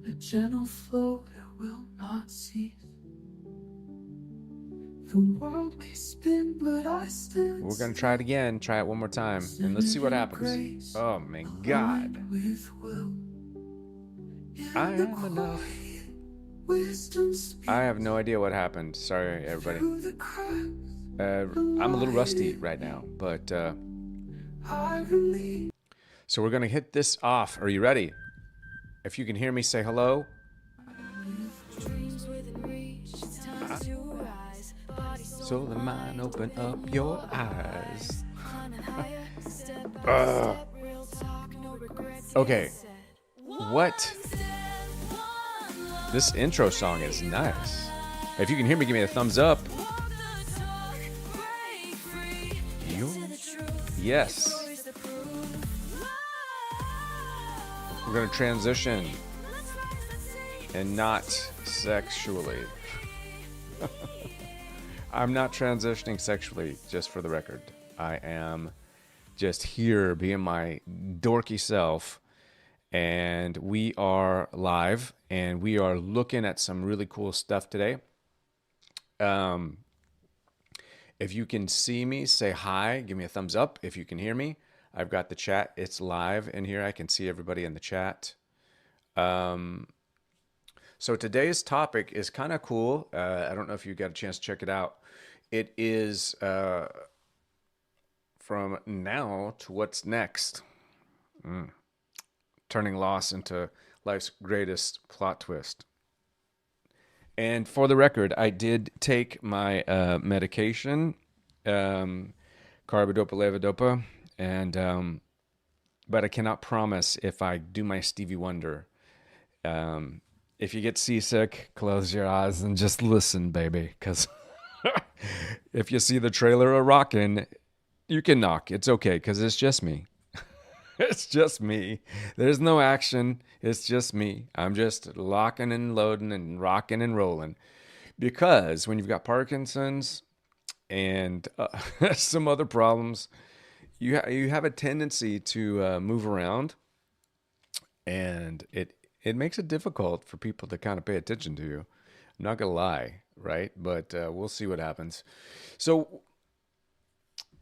A gentle flow that will not cease. The world may spin, but I stand. We're going to try it again. Try it one more time. And let's see what happens. Oh, my God. With will. I In the am enough. quiet, wisdom I speaks have no idea what happened. Sorry, everybody. through the cracks. I'm a little rusty right now, but I believe. so we're going to hit this off. Are you ready? If you can hear me, say hello. So the mind, open up your eyes. Okay. What? This intro song is nice. If you can hear me, give me a thumbs up. Yes. We're going to transition and not sexually. I'm not transitioning sexually, just for the record. I am just here being my dorky self. And we are live and we are looking at some really cool stuff today. If you can see me, say hi, give me a thumbs up. If you can hear me, I've got the chat. It's live in here. I can see everybody in the chat. So today's topic is kind of cool. I don't know if you got a chance to check it out. It is from now to what's next. Turning loss into life's greatest plot twist. And for the record, I did take my medication, carbidopa levodopa, and but I cannot promise if I do my Stevie Wonder. If you get seasick, close your eyes and just listen, baby. Because if you see the trailer of Rockin', you can knock. It's okay, because it's just me. It's just me. There's no action. It's just me. I'm just locking and loading and rocking and rolling. Because when you've got Parkinson's and some other problems, you have a tendency to move around, and it makes it difficult for people to kind of pay attention to you. I'm not gonna lie, right? But we'll see what happens. So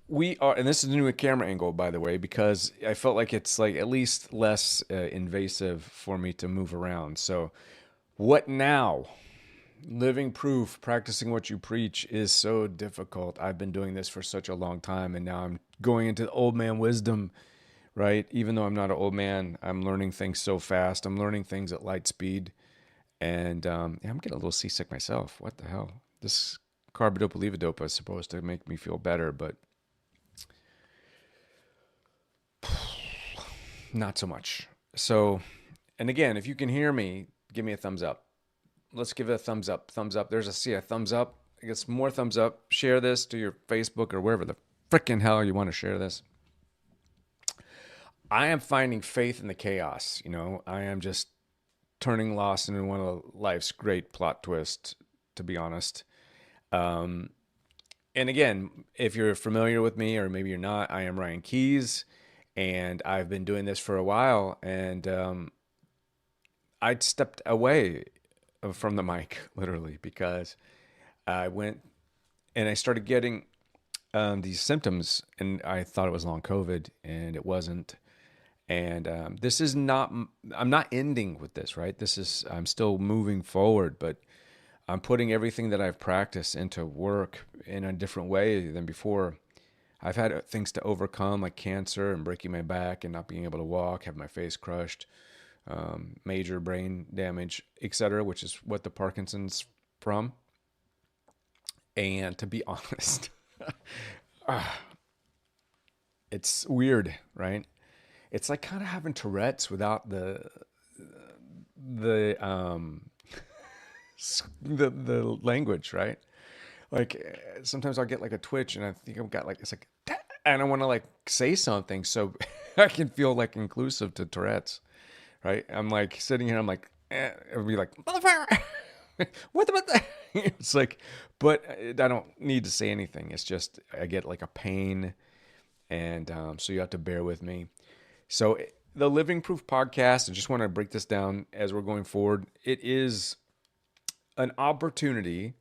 we are, and this is a new camera angle, by the way, because I felt like it's like at least less invasive for me to move around. So, what now? Living proof, practicing what you preach is so difficult. I've been doing this for such a long time, and now I'm going into old man wisdom, right? Even though I'm not an old man, I'm learning things so fast. I'm learning things at light speed, and I'm getting a little seasick myself. What the hell? This carbidopa levodopa is supposed to make me feel better, but not so much. So, and again, if you can hear me, give me a thumbs up. Let's give it a thumbs up. Thumbs up. There's a thumbs up. I guess more thumbs up. Share this to your Facebook or wherever the frickin' hell you want to share this. I am finding faith in the chaos. I am just turning lost into one of life's great plot twists, to be honest. And again, if you're familiar with me or maybe you're not, I am Ryan Keys. And I've been doing this for a while, and I'd stepped away from the mic, literally, because I went and I started getting these symptoms, and I thought it was long COVID, and it wasn't. And this is not, I'm not ending with this, right? I'm still moving forward, but I'm putting everything that I've practiced into work in a different way than before. I've had things to overcome, like cancer and breaking my back and not being able to walk, have my face crushed, major brain damage, etc., which is what the Parkinson's from. And to be honest, it's weird, right? It's like kind of having Tourette's without the the language, right? Like sometimes I'll get like a twitch, and I think I've got like it's like, and I want to like say something so I can feel like inclusive to Tourette's, right? I'm like sitting here, I'm like, it'll be like, motherfucker, what the? It's like, but I don't need to say anything. It's just I get like a pain, and so you have to bear with me. So the Living Proof podcast, I just want to break this down as we're going forward. It is an opportunity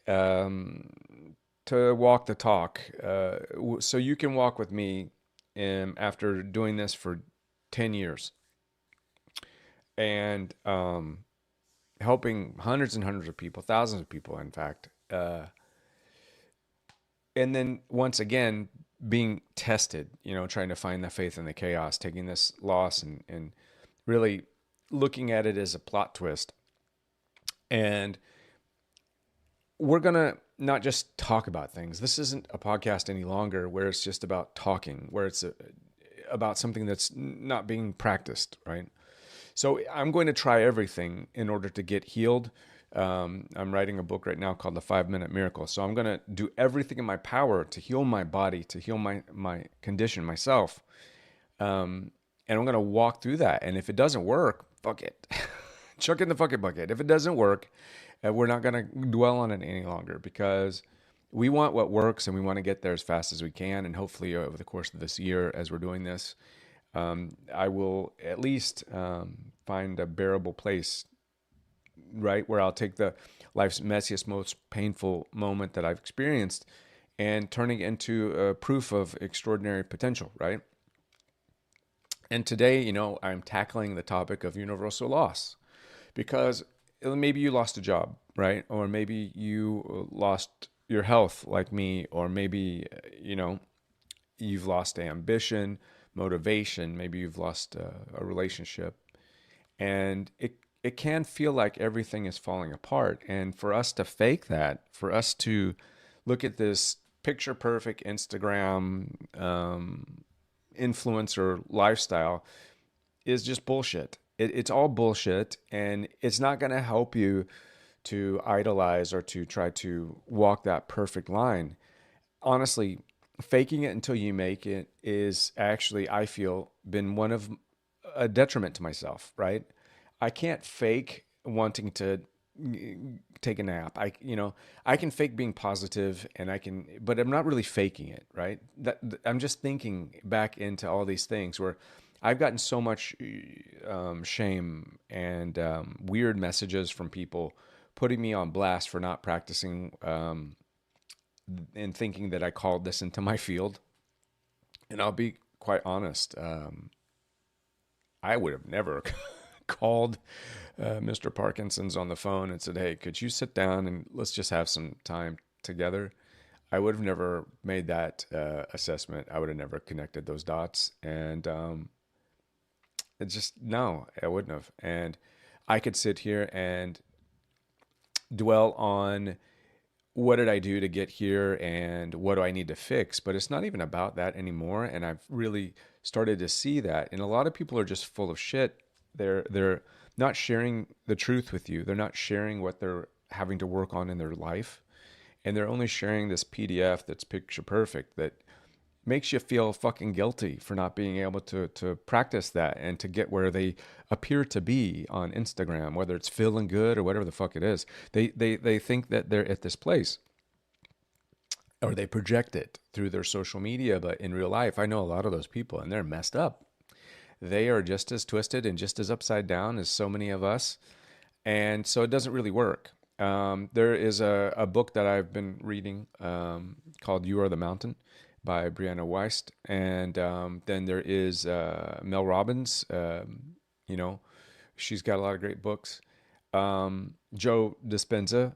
um, to walk the talk. So you can walk with me after doing this for 10 years and helping hundreds and hundreds of people, thousands of people, in fact. And then once again, being tested, trying to find the faith in the chaos, taking this loss and really looking at it as a plot twist. And we're going to not just talk about things. This isn't a podcast any longer where it's just about talking, where it's about something that's not being practiced, right? So I'm going to try everything in order to get healed. I'm writing a book right now called The 5-Minute Miracle. So I'm going to do everything in my power to heal my body, to heal my condition, myself. And I'm going to walk through that. And if it doesn't work, fuck it. Chuck in the fucking bucket. If it doesn't work, we're not going to dwell on it any longer because we want what works and we want to get there as fast as we can. And hopefully over the course of this year, as we're doing this, I will at least find a bearable place, right, where I'll take the life's messiest, most painful moment that I've experienced and turning it into a proof of extraordinary potential, right? And today, I'm tackling the topic of universal loss because maybe you lost a job, right? Or maybe you lost your health like me, or maybe, you've lost ambition, motivation, maybe you've lost a relationship. And it can feel like everything is falling apart. And for us to fake that, for us to look at this picture perfect Instagram influencer lifestyle is just bullshit. It's all bullshit, and it's not going to help you to idolize or to try to walk that perfect line. Honestly, faking it until you make it is actually, I feel, been one of a detriment to myself, right? I can't fake wanting to take a nap. I can fake being positive but I'm not really faking it, right? I'm just thinking back into all these things where I've gotten so much shame and weird messages from people putting me on blast for not practicing and thinking that I called this into my field. And I'll be quite honest, I would have never called Mr. Parkinson's on the phone and said, "Hey, could you sit down and let's just have some time together?" I would have never made that assessment. I would have never connected those dots. And it just, no, I wouldn't have. And I could sit here and dwell on what did I do to get here and what do I need to fix? But it's not even about that anymore. And I've really started to see that. And a lot of people are just full of shit. They're not sharing the truth with you. They're not sharing what they're having to work on in their life. And they're only sharing this PDF that's picture perfect that makes you feel fucking guilty for not being able to practice that and to get where they appear to be on Instagram, whether it's feeling good or whatever the fuck it is. They think that they're at this place, or they project it through their social media. But in real life, I know a lot of those people and they're messed up. They are just as twisted and just as upside down as so many of us. And so it doesn't really work. There is a book that I've been reading called You Are the Mountain by Brianna Weist. And then there is Mel Robbins. She's got a lot of great books. Joe Dispenza,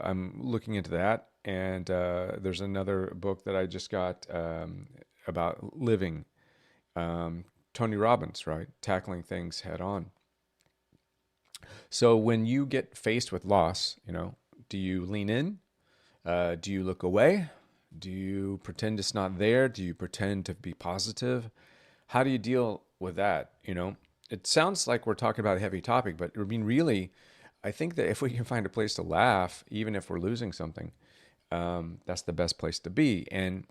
I'm looking into that. And there's another book that I just got about living. Tony Robbins, right? Tackling things head on. So when you get faced with loss, do you lean in? Do you look away? Do you pretend it's not there? Do you pretend to be positive? How do you deal with that? It sounds like we're talking about a heavy topic, but I mean, really, I think that if we can find a place to laugh, even if we're losing something, that's the best place to be. And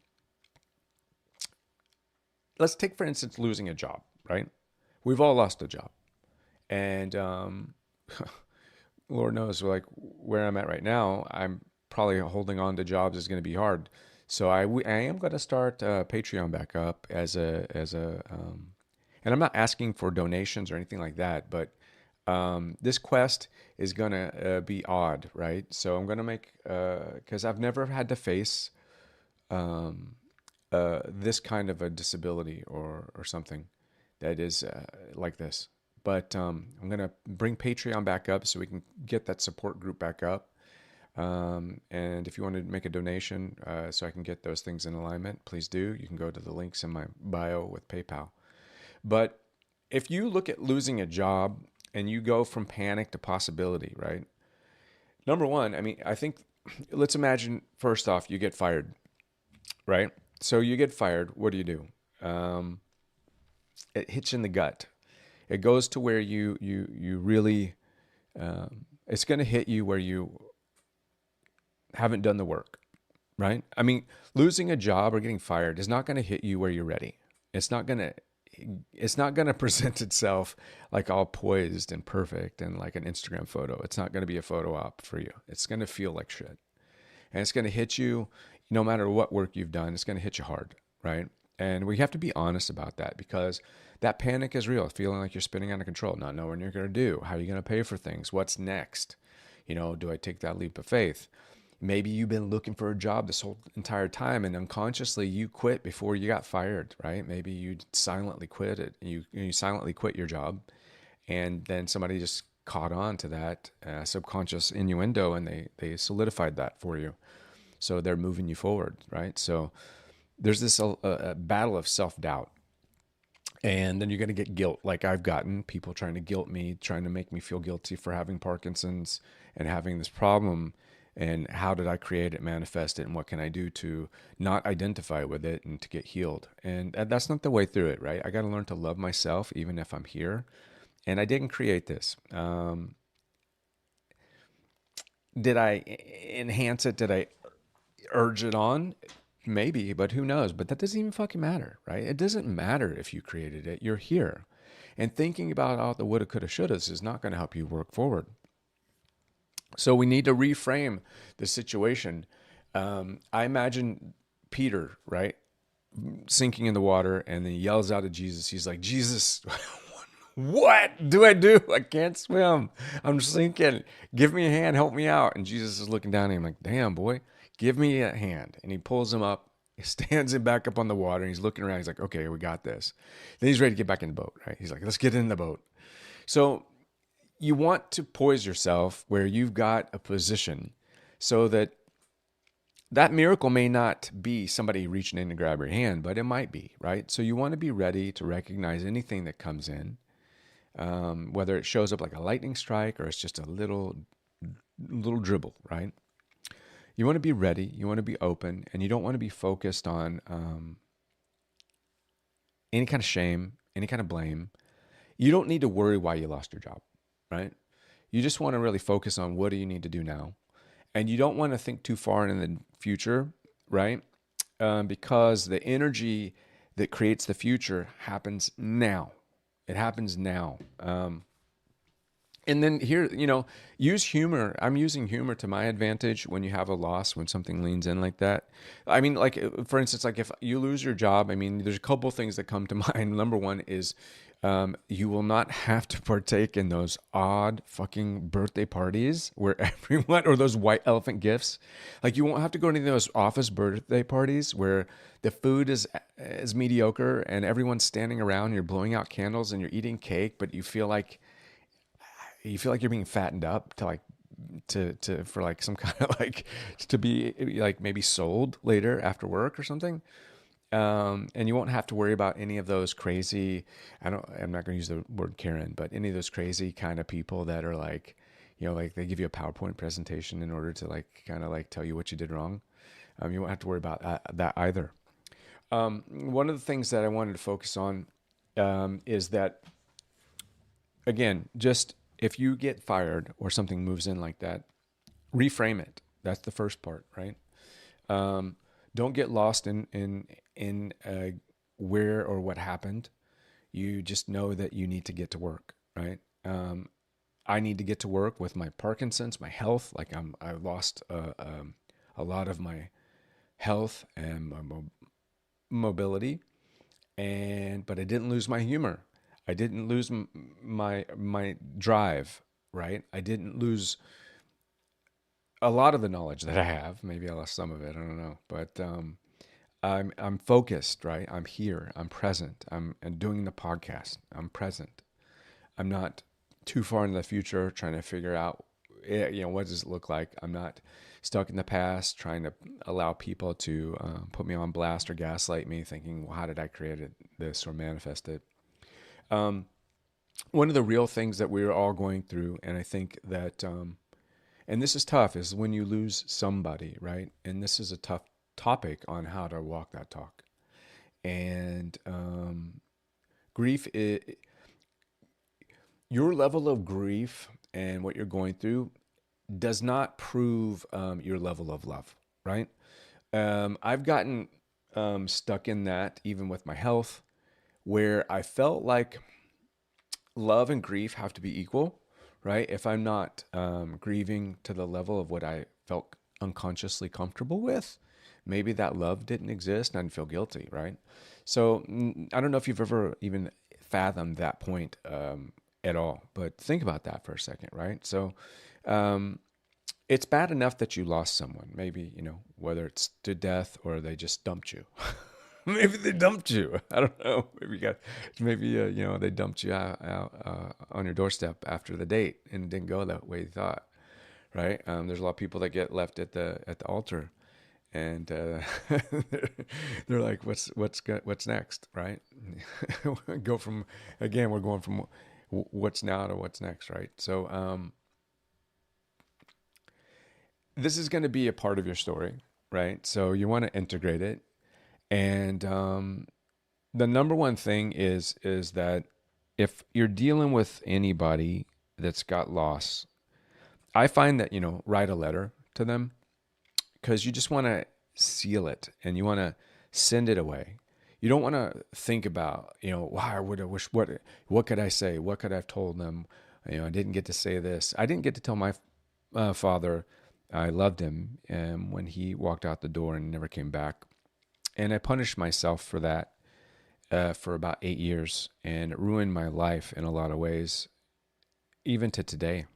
let's take, for instance, losing a job, right? We've all lost a job. And Lord knows, like where I'm at right now, I'm probably holding on to jobs is going to be hard. So I am going to start Patreon back up as a And I'm not asking for donations or anything like that, but this quest is going to be odd, right? So I'm going to make, because I've never had to face this kind of a disability or something that is like this. But I'm going to bring Patreon back up so we can get that support group back up. And if you want to make a donation so I can get those things in alignment, please do. You can go to the links in my bio with PayPal. But if you look at losing a job and you go from panic to possibility, right? Number one, I mean, I think let's imagine first off, you get fired, right? So you get fired. What do? It hits you in the gut. It goes to where you really, it's going to hit you where you haven't done the work, right? I mean, losing a job or getting fired is not going to hit you where you're ready. It's not going to present itself like all poised and perfect and like an Instagram photo. It's not going to be a photo op for you. It's going to feel like shit. And it's going to hit you no matter what work you've done. It's going to hit you hard, right? And we have to be honest about that because that panic is real, feeling like you're spinning out of control, not knowing what you're going to do. How are you going to pay for things? What's next? Do I take that leap of faith? Maybe you've been looking for a job this whole entire time and unconsciously you quit before you got fired, right? Maybe you silently quit it. You silently quit your job and then somebody just caught on to that subconscious innuendo and they solidified that for you. So they're moving you forward, right? So there's this a battle of self-doubt. And then you're going to get guilt, like I've gotten people trying to guilt me, trying to make me feel guilty for having Parkinson's and having this problem. And how did I create it, manifest it, and what can I do to not identify with it and to get healed? And that's not the way through it, right? I got to learn to love myself even if I'm here. And I didn't create this. Did I enhance it? Did I urge it on? Maybe, but who knows? But that doesn't even fucking matter, right? It doesn't matter if you created it. You're here. And thinking about all the woulda, coulda, shouldas is not going to help you work forward. So we need to reframe the situation. I imagine Peter, right, sinking in the water, and then he yells out at Jesus. He's like, Jesus, what do I do? I can't swim. I'm sinking. Give me a hand. Help me out. And Jesus is looking down at him like, damn, boy, give me a hand. And he pulls him up. He stands him back up on the water. And he's looking around. He's like, okay, we got this. Then he's ready to get back in the boat, right? He's like, let's get in the boat. So you want to poise yourself where you've got a position so that that miracle may not be somebody reaching in to grab your hand, but it might be, right? So you want to be ready to recognize anything that comes in, whether it shows up like a lightning strike or it's just a little dribble, right? You want to be ready, you want to be open, and you don't want to be focused on any kind of shame, any kind of blame. You don't need to worry why you lost your job, right? You just want to really focus on what do you need to do now. And you don't want to think too far in the future, right? Because the energy that creates the future happens now. It happens now. And then here, use humor. I'm using humor to my advantage when you have a loss, when something leans in like that. I mean, like, for instance, like if you lose your job, I mean, there's a couple things that come to mind. Number one is you will not have to partake in those odd fucking birthday parties where everyone, or those white elephant gifts. Like you won't have to go to any of those office birthday parties where the food is mediocre and everyone's standing around, you're blowing out candles and you're eating cake, but you feel like you're being fattened up to like to for like some kind of like to be like maybe sold later after work or something. And you won't have to worry about any of those crazy, I'm not going to use the word Karen, but any of those crazy kind of people that are like, like they give you a PowerPoint presentation in order to like kind of like tell you what you did wrong. You won't have to worry about that either. One of the things that I wanted to focus on is that, again, just if you get fired or something moves in like that, reframe it. That's the first part, right? Don't get lost in where or what happened. You just know that you need to get to work, right? I need to get to work with my Parkinson's, my health. Like I lost a lot of my health and my mobility, but I didn't lose my humor. I didn't lose my drive, right? I didn't lose a lot of the knowledge that I have. Maybe I lost some of it. I don't know, but I'm focused, right? I'm here. I'm present. I'm doing the podcast. I'm present. I'm not too far in the future trying to figure out, what does it look like. I'm not stuck in the past trying to allow people to put me on blast or gaslight me, thinking, well, how did I create this or manifest it? One of the real things that we're all going through, and I think that, and this is tough, is when you lose somebody, right? And this is a tough topic on how to walk that talk. And grief, your level of grief and what you're going through does not prove your level of love, right? I've gotten stuck in that even with my health, where I felt like love and grief have to be equal, right? If I'm not grieving to the level of what I felt unconsciously comfortable with, maybe that love didn't exist and I'd feel guilty, right? So I don't know if you've ever even fathomed that point at all, but think about that for a second, right? So it's bad enough that you lost someone, maybe, whether it's to death or they just dumped you. Maybe they dumped you. I don't know. Maybe they dumped you out on your doorstep after the date and it didn't go that way you thought, right? There's a lot of people that get left at the altar, and they're like, what's next, right? Go from again, we're going from what's now to what's next, right? So this is going to be a part of your story, right? So you want to integrate it, and the number one thing is that if you're dealing with anybody that's got loss, I find that write a letter to them, because you just want to seal it and you want to send it away. You don't want to think about, why I would have wished, what could I say? What could I have told them? I didn't get to say this. I didn't get to tell my father I loved him when he walked out the door and never came back. And I punished myself for that for about 8 years, and it ruined my life in a lot of ways, even to today.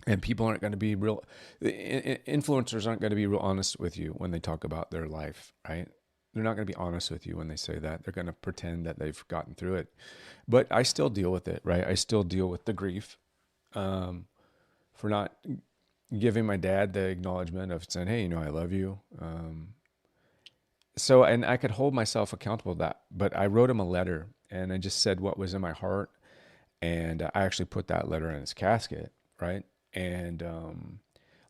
And people aren't going to be real, influencers aren't going to be real honest with you when they talk about their life, right? They're not going to be honest with you when they say that. They're going to pretend that they've gotten through it. But I still deal with it, right? I still deal with the grief for not giving my dad the acknowledgement of saying, hey, I love you. And I could hold myself accountable to that. But I wrote him a letter and I just said what was in my heart. And I actually put that letter in his casket, right? And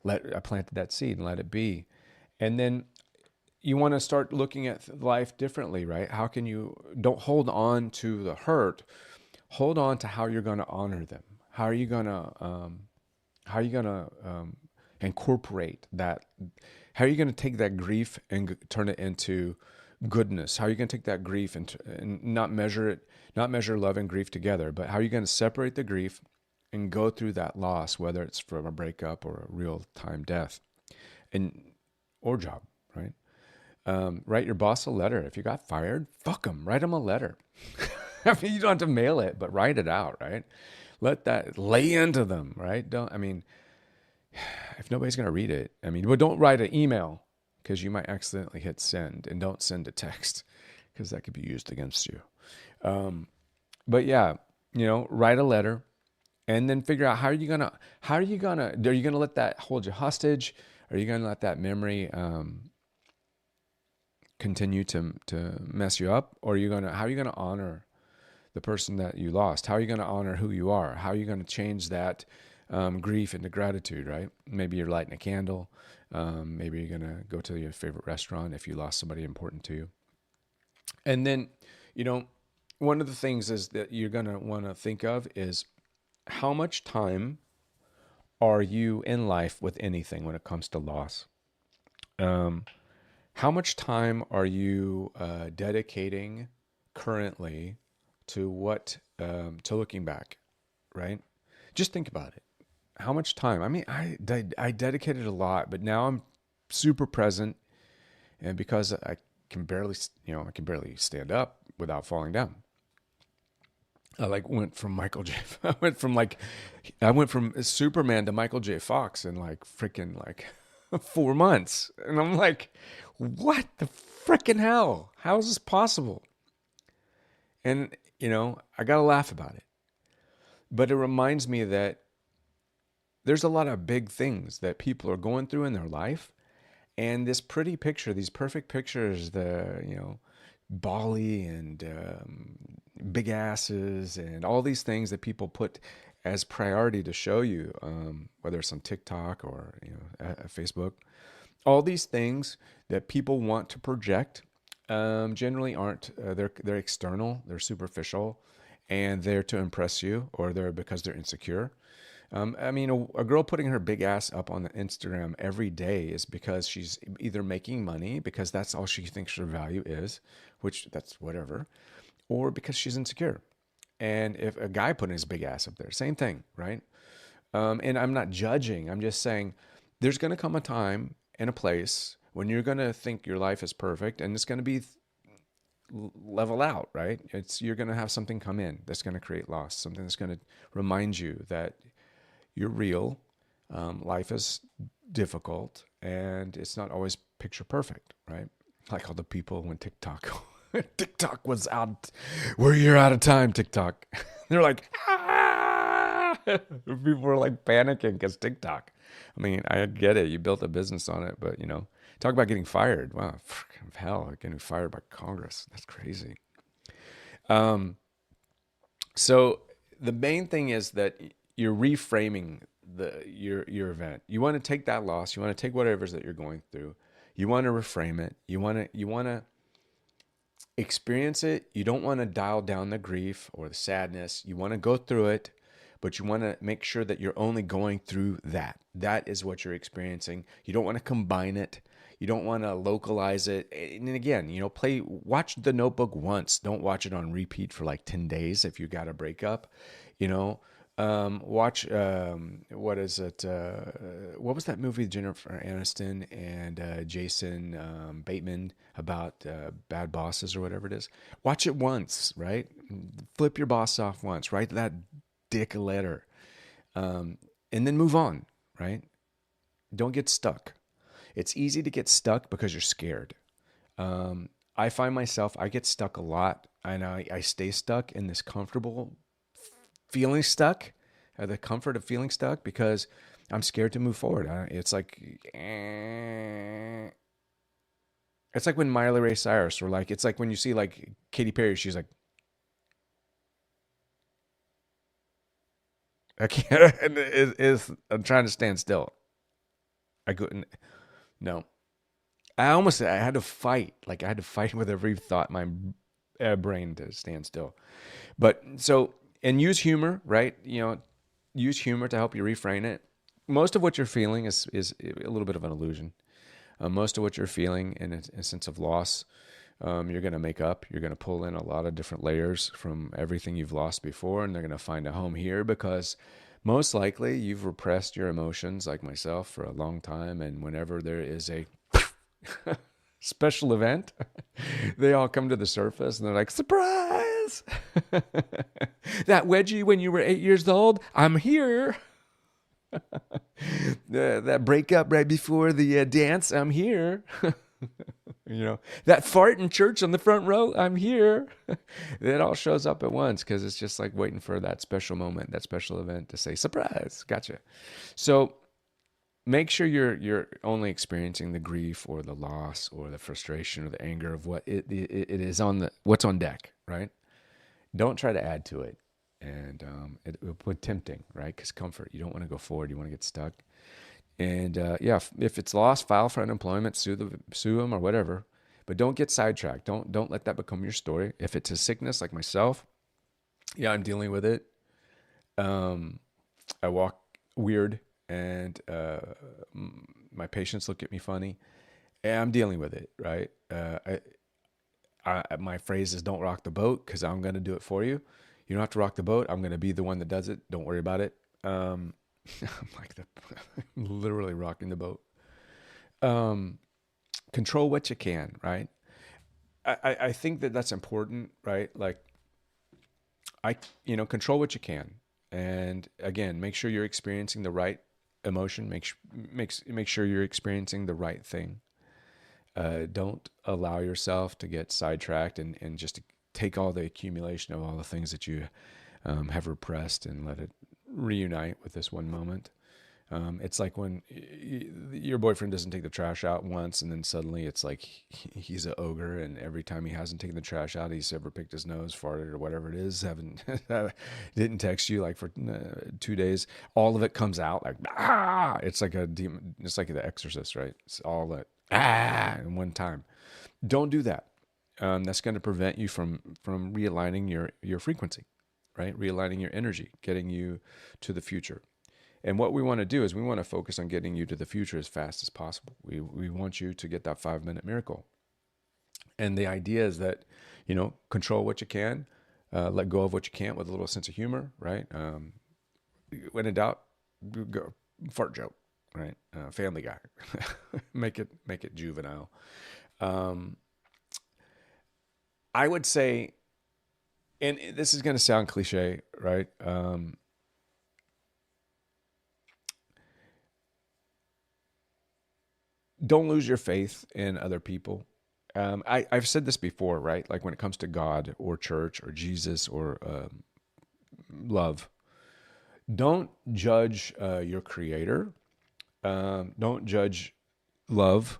I planted that seed and let it be. And then you want to start looking at life differently, right? How can you, don't hold on to the hurt, hold on to how you're going to honor them. How are you going to incorporate that? How are you going to take that grief and turn it into goodness? How are you going to take that grief and not measure love and grief together, but how are you going to separate the grief and go through that loss, whether it's from a breakup or a real time death or job, right? Write your boss a letter. If you got fired, fuck them. Write them a letter. I mean, you don't have to mail it, but write it out, right? Let that lay into them, right? If nobody's going to read it, but don't write an email, because you might accidentally hit send, and don't send a text because that could be used against you. But yeah, write a letter and then figure out how are you going to let that hold you hostage? Are you going to let that memory continue to mess you up? Or how are you going to honor the person that you lost? How are you going to honor who you are? How are you going to change that grief into gratitude, right? Maybe you're lighting a candle. Maybe you're going to go to your favorite restaurant if you lost somebody important to you. And then, one of the things is that you're going to want to think of is, how much time are you in life with anything when it comes to loss? How much time are you dedicating currently to to looking back, right? Just think about it. How much time? I dedicated a lot, but now I'm super present, and because I can barely stand up without falling down. I like went from Michael J. I went from Superman to Michael J. Fox in like freaking like 4 months, and I'm like, what the freaking hell? How is this possible? And I gotta laugh about it, but it reminds me that there's a lot of big things that people are going through in their life, and this pretty picture, these perfect pictures, Bali and big asses and all these things that people put as priority to show you, whether it's on TikTok or Facebook. All these things that people want to project generally aren't. They're external. They're superficial, and they're to impress you, or they're because they're insecure. I mean, a girl putting her big ass up on the Instagram every day is because she's either making money because that's all she thinks her value is, which that's whatever, or because she's insecure. And if a guy putting his big ass up there, same thing, right? And I'm not judging. I'm just saying there's going to come a time and a place when you're going to think your life is perfect, and it's going to be level out, right? You're going to have something come in that's going to create loss, something that's going to remind you that you're real. Life is difficult, and it's not always picture perfect, right? Like all the people when TikTok was out, you're out of time, TikTok. They're like, ah! People were like panicking because TikTok. I mean, I get it. You built a business on it, but talk about getting fired. Wow, hell, getting fired by Congress. That's crazy. So the main thing is that you're reframing your event. You want to take that loss. You want to take whatever it is that you're going through. You want to reframe it. You want to experience it. You don't want to dial down the grief or the sadness. You want to go through it, but you want to make sure that you're only going through that. That is what you're experiencing. You don't want to combine it. You don't want to localize it. And again, watch The Notebook once. Don't watch it on repeat for like 10 days if you got a breakup. Watch, what is it? What was that movie, Jennifer Aniston and Jason Bateman about bad bosses or whatever it is? Watch it once, right? Flip your boss off once. Write that dick a letter. And then move on, right? Don't get stuck. It's easy to get stuck because you're scared. I find I get stuck a lot, and I stay stuck in this comfortable feeling stuck, the comfort of feeling stuck, because I'm scared to move forward. It's like when Miley Ray Cyrus, or it's like when you see like Katy Perry, she's like, I can't. I'm trying to stand still. I couldn't. No, I had to fight. Like I had to fight with every thought in my brain to stand still. But and use humor, right? Use humor to help you reframe it. Most of what you're feeling is a little bit of an illusion. Most of what you're feeling in a sense of loss, you're going to make up. You're going to pull in a lot of different layers from everything you've lost before, and they're going to find a home here because most likely you've repressed your emotions, like myself, for a long time. And whenever there is a special event, they all come to the surface and they're like, surprise! That wedgie when you were 8 years old, I'm here. That breakup right before the dance, I'm here. That fart in church on the front row, I'm here. It all shows up at once because it's just like waiting for that special moment, that special event to say, surprise, gotcha. So make sure you're only experiencing the grief or the loss or the frustration or the anger of what it is what's on deck, right? Don't try to add to it. And it would tempting, right? Because comfort, you don't want to go forward, you want to get stuck. And if it's lost, file for unemployment, sue them or whatever. But don't get sidetracked. Don't let that become your story. If it's a sickness like myself, yeah, I'm dealing with it. I walk weird, and my patients look at me funny, and I'm dealing with it, right? My phrase is "Don't rock the boat" because I'm going to do it for you. You don't have to rock the boat. I'm going to be the one that does it. Don't worry about it. I'm like literally rocking the boat. Control what you can, right? I think that's important, right? Like control what you can. And again, make sure you're experiencing the right emotion. Make sure you're experiencing the right thing. Don't allow yourself to get sidetracked and just take all the accumulation of all the things that you have repressed and let it reunite with this one moment. It's like when your boyfriend doesn't take the trash out once, and then suddenly it's like he's an ogre, and every time he hasn't taken the trash out, he's ever picked his nose, farted, or whatever it is, haven't didn't text you like for 2 days. All of it comes out like it's like a demon. It's like The Exorcist, right? It's all that in one time. Don't do that. That's going to prevent you from realigning your frequency, right? Realigning your energy, getting you to the future. And what we want to do is we want to focus on getting you to the future as fast as possible. We want you to get that 5-minute miracle. And the idea is that, control what you can, let go of what you can't with a little sense of humor, right? When in doubt, go fart joke, right? Family Guy, make it juvenile. I would say, and this is going to sound cliche, right? Don't lose your faith in other people. I've said this before, right? Like when it comes to God or church or Jesus or love, don't judge your creator. Don't judge love.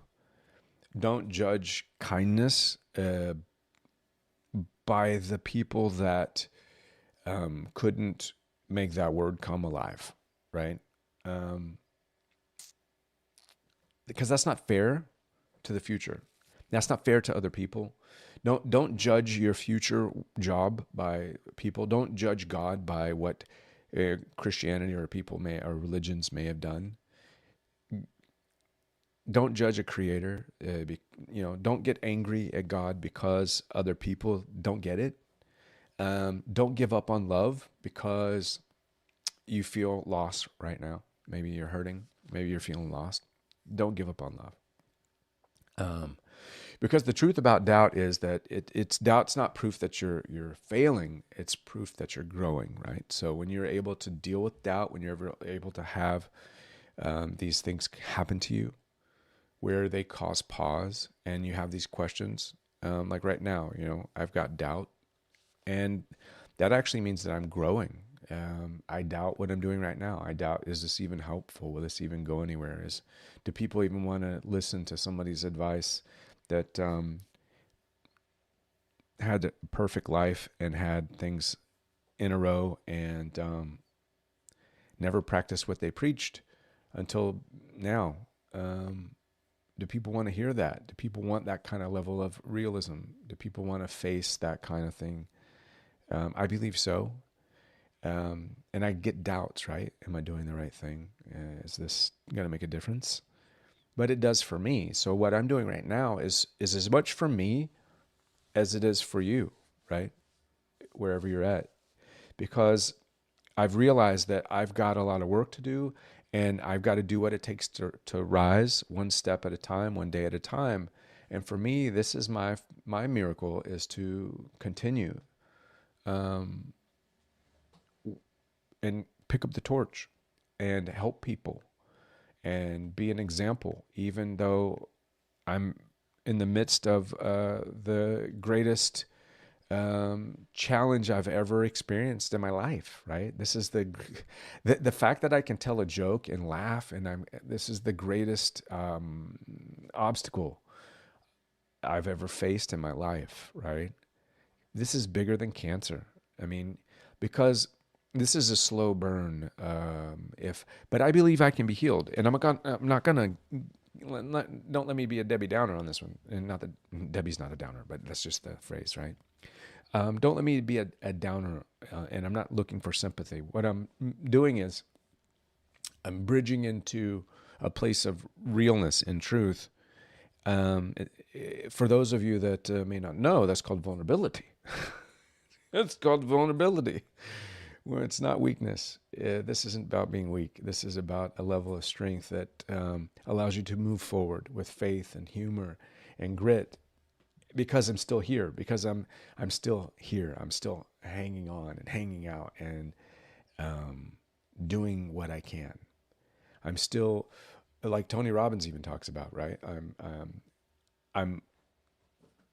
Don't judge kindness by the people that couldn't make that word come alive, right? Because that's not fair to the future. That's not fair to other people. Don't judge your future job by people. Don't judge God by what Christianity or religions may have done. Don't judge a creator. Don't get angry at God because other people don't get it. Don't give up on love because you feel lost right now. Maybe you're hurting. Maybe you're feeling lost. Don't give up on love. Because the truth about doubt is that doubt's not proof that you're failing. It's proof that you're growing, right? So when you're able to deal with doubt, when you're able to have these things happen to you, where they cause pause, and you have these questions, like right now, I've got doubt, and that actually means that I'm growing. I doubt what I'm doing right now. I doubt, is this even helpful? Will this even go anywhere? Do people even want to listen to somebody's advice that had a perfect life and had things in a row and never practiced what they preached until now? Do people want to hear that? Do people want that kind of level of realism? Do people want to face that kind of thing? I believe so. And I get doubts, right? Am I doing the right thing? Is this going to make a difference? But it does for me. So what I'm doing right now is as much for me as it is for you, right? Wherever you're at. Because I've realized that I've got a lot of work to do, and I've got to do what it takes to rise one step at a time, one day at a time. And for me, this is my miracle, is to continue and pick up the torch and help people and be an example, even though I'm in the midst of the greatest challenge I've ever experienced in my life, right? This is the fact that I can tell a joke and laugh, and this is the greatest obstacle I've ever faced in my life, right? This is bigger than cancer. I mean, because this is a slow burn. But I believe I can be healed, and I'm not gonna. Don't let me be a Debbie Downer on this one. And not that Debbie's not a downer, but that's just the phrase, right? Don't let me be a downer, and I'm not looking for sympathy. What I'm doing is I'm bridging into a place of realness and truth. For those of you that may not know, that's called vulnerability. It's called vulnerability. Where it's not weakness. This isn't about being weak. This is about a level of strength that allows you to move forward with faith and humor and grit. Because I'm still here. Because I'm still here. I'm still hanging on and hanging out and doing what I can. I'm still, like Tony Robbins even talks about, right? I'm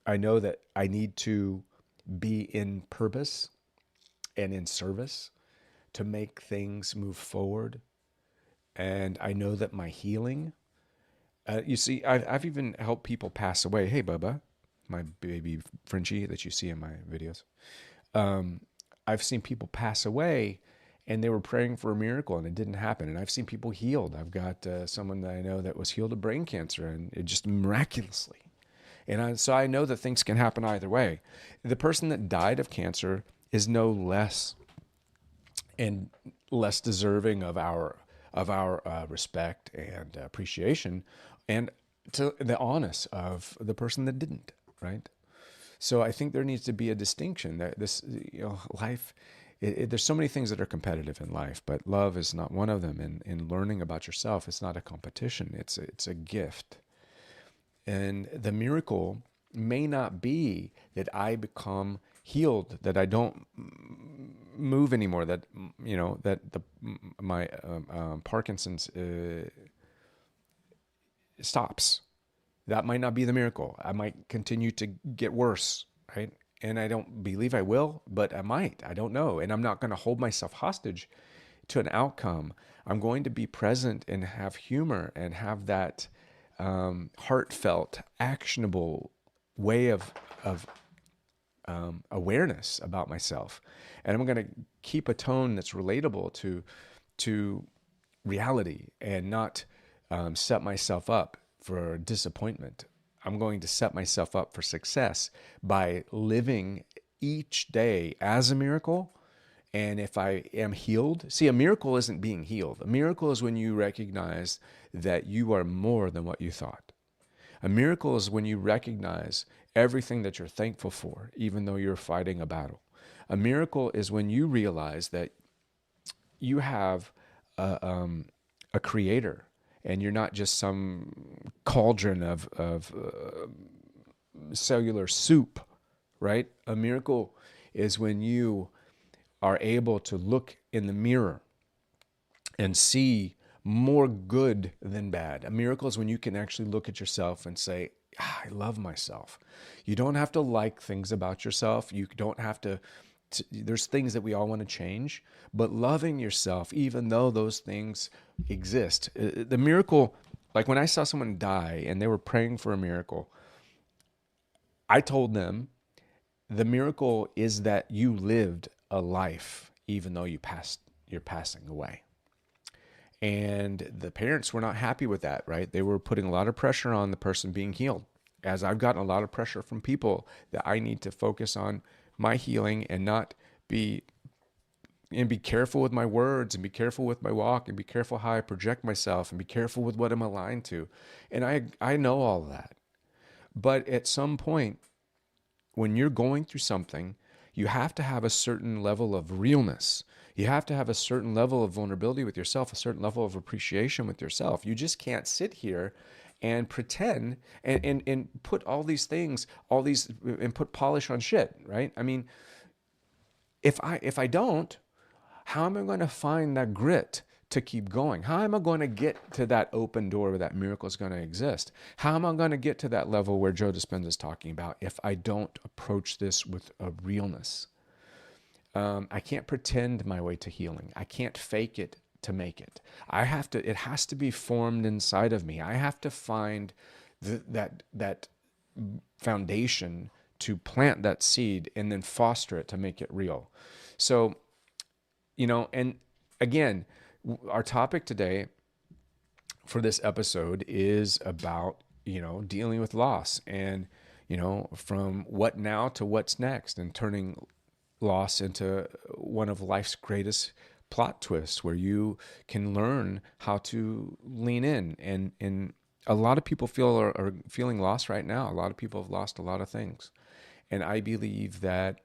I know that I need to be in purpose and in service to make things move forward. And I know that my healing, you see, I've even helped people pass away. Hey, Bubba, my baby Frenchie that you see in my videos. I've seen people pass away and they were praying for a miracle and it didn't happen. And I've seen people healed. I've got someone that I know that was healed of brain cancer, and it just miraculously. So I know that things can happen either way. The person that died of cancer is no less and less deserving of our respect and appreciation, and to the honest of the person that didn't. Right. So I think there needs to be a distinction that this, life. There's so many things that are competitive in life, but love is not one of them. And learning about yourself, it's not a competition. It's a gift. And the miracle may not be that I become healed, that I don't move anymore, that my Parkinson's stops. That might not be the miracle. I might continue to get worse, right? And I don't believe I will, but I might. I don't know. And I'm not going to hold myself hostage to an outcome. I'm going to be present and have humor and have that heartfelt, actionable way of awareness about myself. And I'm going to keep a tone that's relatable to reality and not set myself up for disappointment. I'm going to set myself up for success by living each day as a miracle. And if I am healed, see, a miracle isn't being healed. A miracle is when you recognize that you are more than what you thought. A miracle is when you recognize everything that you're thankful for, even though you're fighting a battle. A miracle is when you realize that you have a creator, and you're not just some cauldron of cellular soup, right? A miracle is when you are able to look in the mirror and see more good than bad. A miracle is when you can actually look at yourself and say, I love myself. You don't have to like things about yourself. You don't have to there's things that we all want to change, but loving yourself, even though those things exist. The miracle, like when I saw someone die and they were praying for a miracle, I told them the miracle is that you lived a life, even though you're passing away. And the parents were not happy with that, right? They were putting a lot of pressure on the person being healed. As I've gotten a lot of pressure from people that I need to focus on my healing and not be careful with my words and be careful with my walk and be careful how I project myself and be careful with what I'm aligned to. And I know all of that. But at some point, when you're going through something, you have to have a certain level of realness. You have to have a certain level of vulnerability with yourself, a certain level of appreciation with yourself. You just can't sit here and pretend and put all these things, and put polish on shit, right? I mean, if I don't, how am I going to find that grit to keep going? How am I going to get to that open door where that miracle is going to exist? How am I going to get to that level where Joe Dispenza is talking about if I don't approach this with a realness? I can't pretend my way to healing. I can't fake it to make it. It has to be formed inside of me. I have to find that foundation to plant that seed and then foster it to make it real. So, and again, our topic today for this episode is about, dealing with loss and, from what now to what's next, and turning loss into one of life's greatest plot twists where you can learn how to lean in. And a lot of people are feeling lost right now. A lot of people have lost a lot of things. And I believe that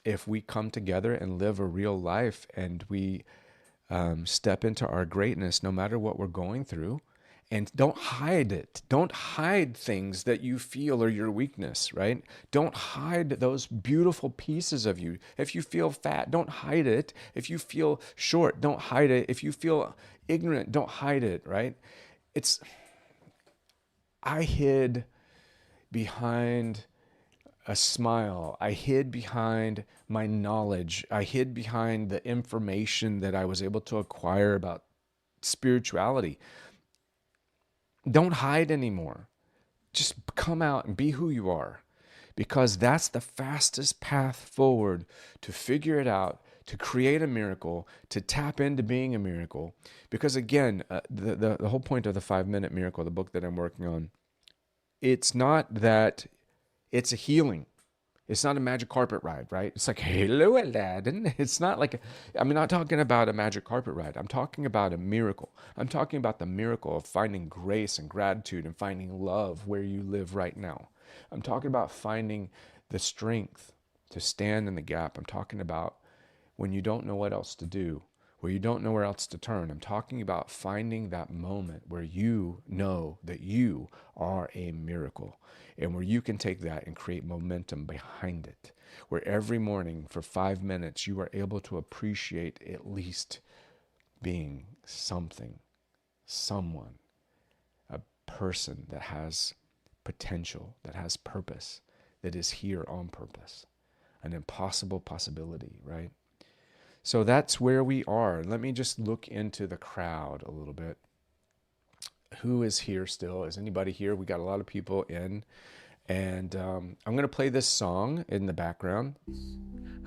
if we come together and live a real life and we step into our greatness, no matter what we're going through, And don't hide it. Don't hide things that you feel are your weakness, right? Don't hide those beautiful pieces of you. If you feel fat, don't hide it. If you feel short, don't hide it. If you feel ignorant, don't hide it, right? It's, I hid behind a smile. I hid behind my knowledge. I hid behind the information that I was able to acquire about spirituality. Don't hide anymore. Just come out and be who you are, because that's the fastest path forward to figure it out, to create a miracle, to tap into being a miracle. Because again, the whole point of the 5 Minute Miracle, the book that I'm working on, it's not that it's a healing. It's not a magic carpet ride, right? It's like, hello, Aladdin. It's not like, I'm not talking about a magic carpet ride. I'm talking about a miracle. I'm talking about the miracle of finding grace and gratitude and finding love where you live right now. I'm talking about finding the strength to stand in the gap. I'm talking about when you don't know what else to do, where you don't know where else to turn. I'm talking about finding that moment where you know that you are a miracle, and where you can take that and create momentum behind it. Where every morning for 5 minutes, you are able to appreciate at least being something, someone, a person that has potential, that has purpose, that is here on purpose. An impossible possibility, right? So that's where we are. Let me just look into the crowd a little bit. Who is here still? Is anybody here? We got a lot of people in. And I'm going to play this song in the background.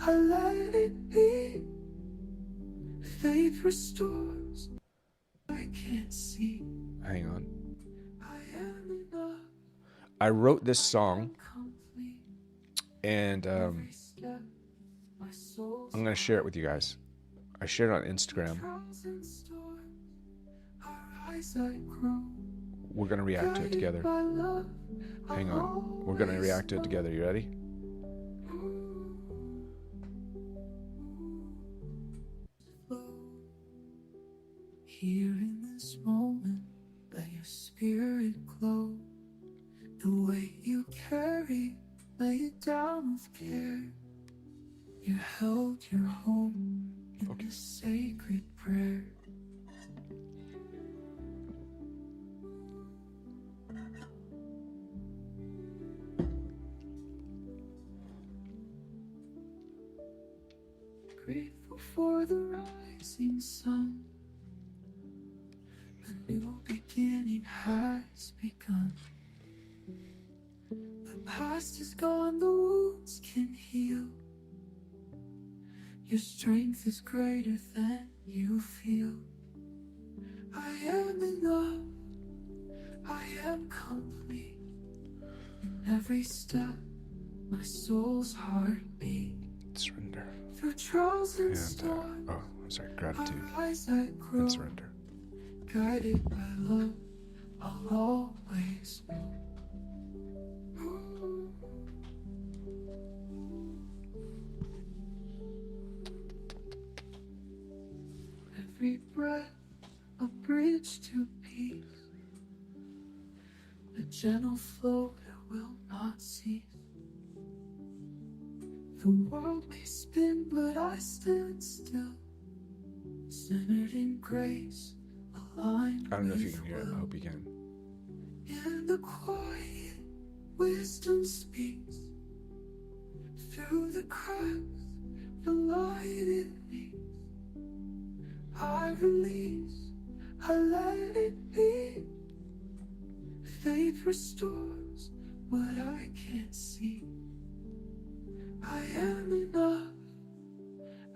I let it be. Faith restores. I can't see. Hang on. I am enough. I wrote this song, Complete. and Every step, my soul's I'm going to share it with you guys. I shared it on Instagram. trials and storms. Our eyes I grow. We're going to react to it together. By love, Hang on. We're going to react to it together. You ready? Here in this moment, let your spirit glow. The weight you carry, lay it down with care. You held your home in the sacred prayer. Grateful for the rising sun. A new beginning has begun. The past is gone, the wounds can heal. Your strength is greater than you feel. I am enough, I am complete. In every step, my soul's heartbeat. Surrender. Through trials and And, storms, I'm sorry, gratitude our eyes that grow. and surrender. Guided by love, I'll always know. Every breath, a bridge to peace. A gentle flow that will not cease. The world may spin, but I stand still. Centered in grace, aligned I don't know if you with can hear it. I will. hope you can. In the quiet, wisdom speaks. Through the cracks, the light it leads. I release, I let it be. Faith restores what I can't see. I am enough,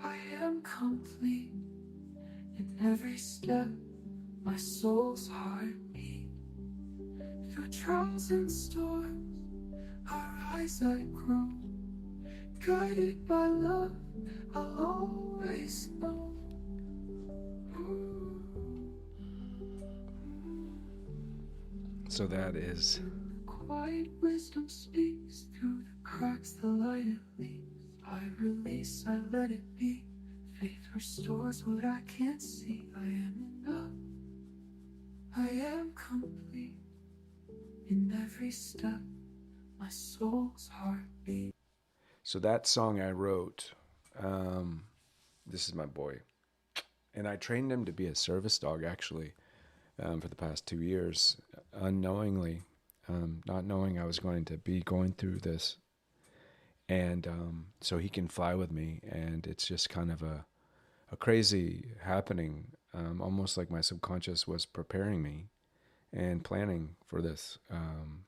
I am complete. In every step, my soul's heartbeat. Through trials and storms, our eyes I grow. Guided by love, I'll always know. So that is Quiet wisdom speaks through the cracks, the light it leaves. I release, I let it be. Faith restores what I can't see. I am enough, I am complete in every step, my soul's heartbeat. So that song I wrote, this is my boy. And I trained him to be a service dog, actually, for the past 2 years, unknowingly, not knowing I was going to be going through this. And so he can fly with me. And it's just kind of a crazy happening, almost like my subconscious was preparing me and planning for this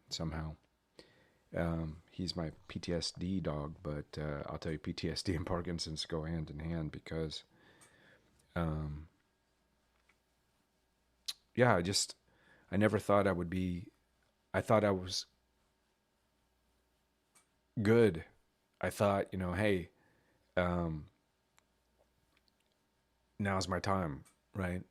somehow. He's my PTSD dog, but I'll tell you, PTSD and Parkinson's go hand in hand because, yeah, I never thought I would be, I thought I was good. I thought, hey, um, now's my time, right?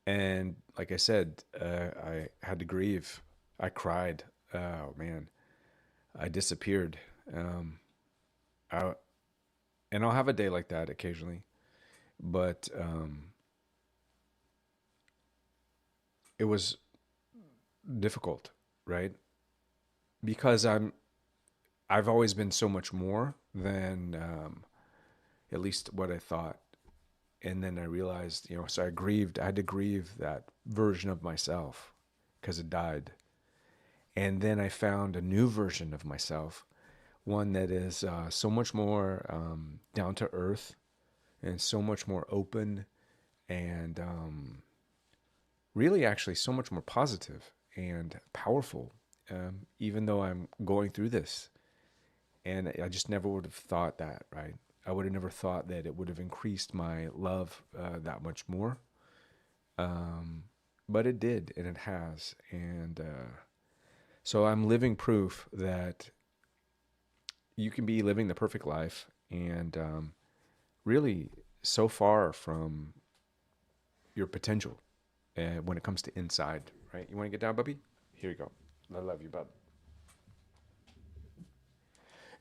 And like I said, I had to grieve. I cried. Oh man, I disappeared. Um, I, and I'll have a day like that occasionally, but it was difficult, right? Because I've always been so much more than at least what I thought. And then I realized, so I grieved. I had to grieve that version of myself because it died. And then I found a new version of myself, one that is so much more down to earth and so much more open and really actually so much more positive and powerful, even though I'm going through this. And I just never would have thought that, right? I would have never thought that it would have increased my love that much more. But it did, and it has. And so I'm living proof that you can be living the perfect life and really so far from your potential when it comes to inside, right? You want to get down, Bubby? Here you go. I love you, bub.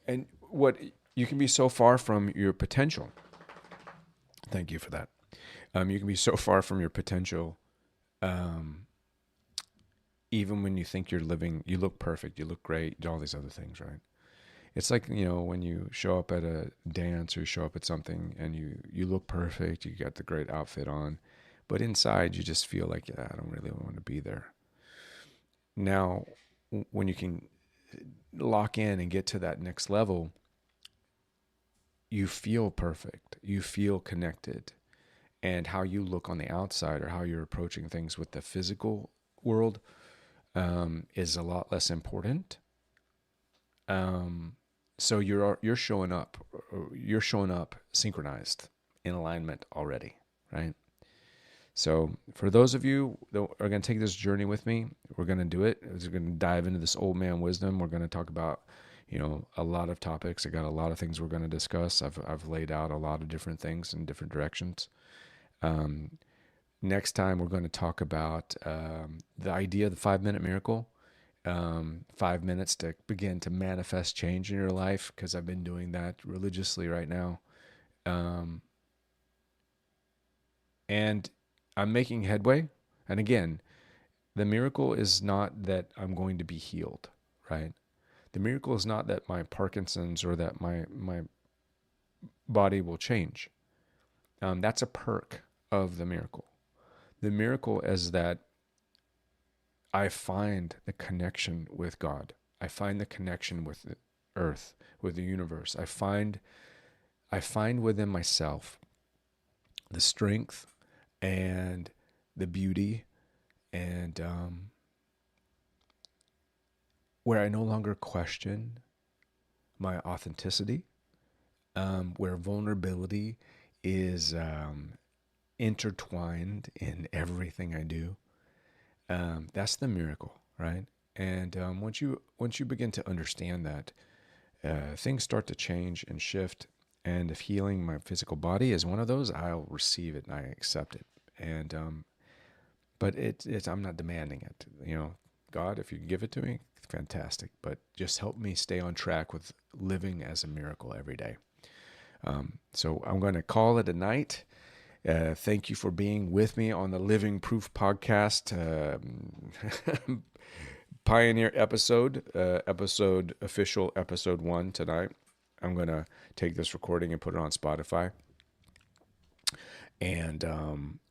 And what you can be so far from your potential. Thank you for that. You can be so far from your potential, even when you think you're living, you look perfect, you look great, all these other things, right? It's like, when you show up at a dance or you show up at something and you look perfect, you got the great outfit on, but inside you just feel like, yeah, I don't really want to be there. Now, when you can lock in and get to that next level, you feel perfect, you feel connected, and how you look on the outside or how you're approaching things with the physical world is a lot less important. So you're showing up, synchronized in alignment already, right? So for those of you that are going to take this journey with me, we're going to do it. We're going to dive into this old man wisdom. We're going to talk about, a lot of topics. I got a lot of things we're going to discuss. I've laid out a lot of different things in different directions. Next time we're going to talk about the idea of the 5-minute miracle. 5 minutes to begin to manifest change in your life, because I've been doing that religiously right now. And I'm making headway. And again, the miracle is not that I'm going to be healed, right? The miracle is not that my Parkinson's or that my body will change. That's a perk of the miracle. The miracle is that I find the connection with God. I find the connection with the earth, with the universe. I find within myself the strength and the beauty, and where I no longer question my authenticity, where vulnerability is intertwined in everything I do. That's the miracle, right? And once you begin to understand that, things start to change and shift. And if healing my physical body is one of those, I'll receive it and I accept it. And but it's I'm not demanding it. God, if you can give it to me, fantastic. But just help me stay on track with living as a miracle every day. So I'm going to call it a night. Thank you for being with me on the Living Proof podcast pioneer episode, official episode 1 tonight. I'm going to take this recording and put it on Spotify. And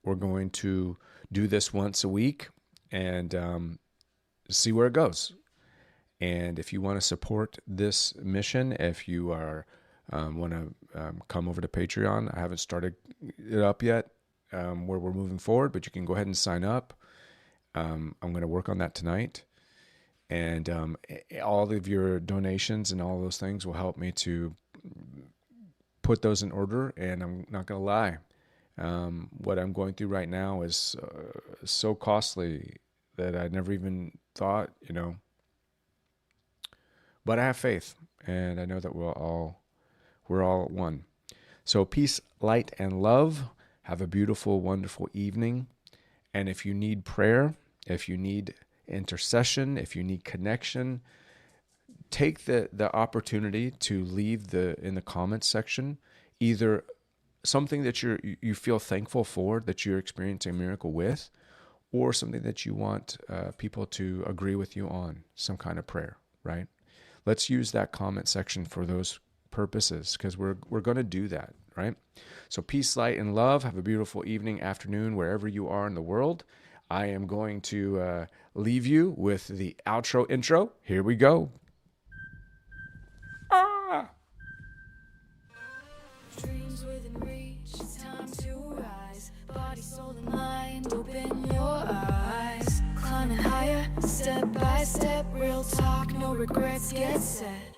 we're going to do this once a week and see where it goes. And if you want to support this mission, if you are want to come over to Patreon, I haven't started it up yet where we're moving forward, but you can go ahead and sign up. I'm going to work on that tonight. And all of your donations and all those things will help me to put those in order. And I'm not going to lie. What I'm going through right now is so costly that I never even thought, but I have faith, and I know that we're all one. So peace, light, and love. Have a beautiful, wonderful evening. And if you need prayer, if you need intercession, if you need connection, take the opportunity to leave in the comments section either something that you feel thankful for, that you're experiencing a miracle with, or something that you want people to agree with you on, some kind of prayer, right? Let's use that comment section for those purposes, because we're going to do that, right? So peace, light, and love. Have a beautiful evening, afternoon, wherever you are in the world. I am going to leave you with the outro intro. Here we go. Dreams within reach, it's time to rise. Body, soul, and mind, open your eyes. Climbing higher, step by step, real talk, no regrets, get set.